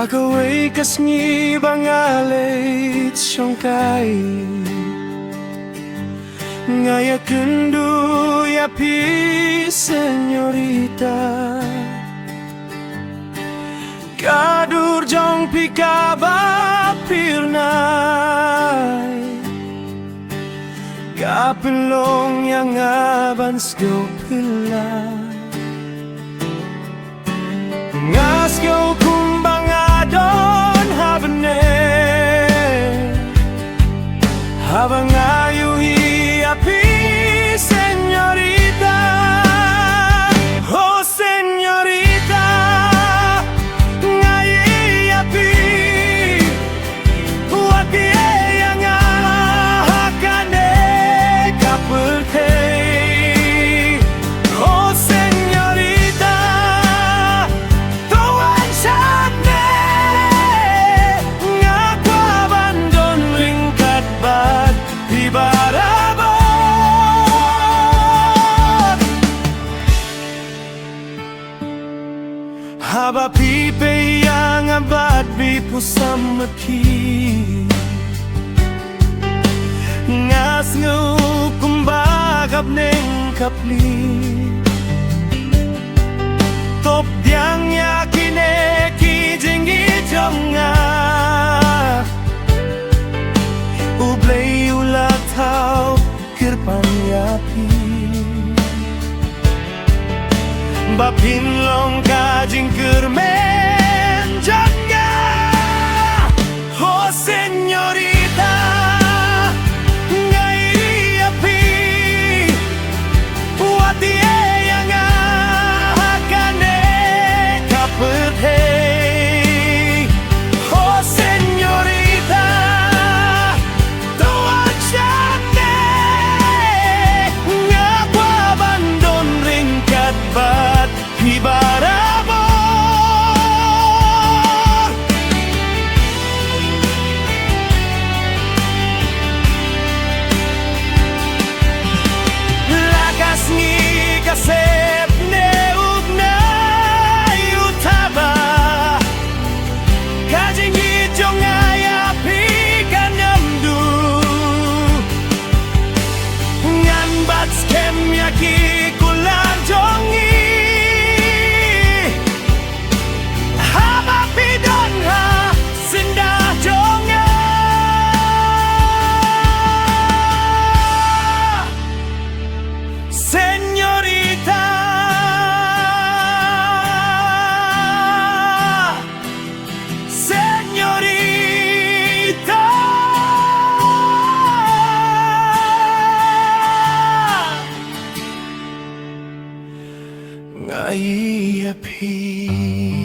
Ikaw ay kasngi bangalit siyang kay Ngaya kendu ya pi senyorita Kadur jong pikaba pirnay Kapilong yang abans go pilay Ngas go kumbang adon habane Habang ayuhi api señorita Oh señorita Ngayi api Wati yang ahakane kaperte Oh señorita Tuan sabne Ngaku abandon ringkat bat di barabot Haba pipe yang abad bipusam maki Ngas ngukumbagab neng kapli Top diang yakine kijingi jonga Ublay ulatau kirpan yapi Bapin long kajing kermen jonga Oh señorita Ngayi api Wati yang ahakane kapete Oh señorita Tuan syakne Ngaku abandon ringkat bat di barabot Lakas ngi kasep neug na utaba Kajing itong ayapi kanyamdu Ngan bat skem yaki kular jongi Haba pidon ha sindah jonga Señorita Señorita Ngayi api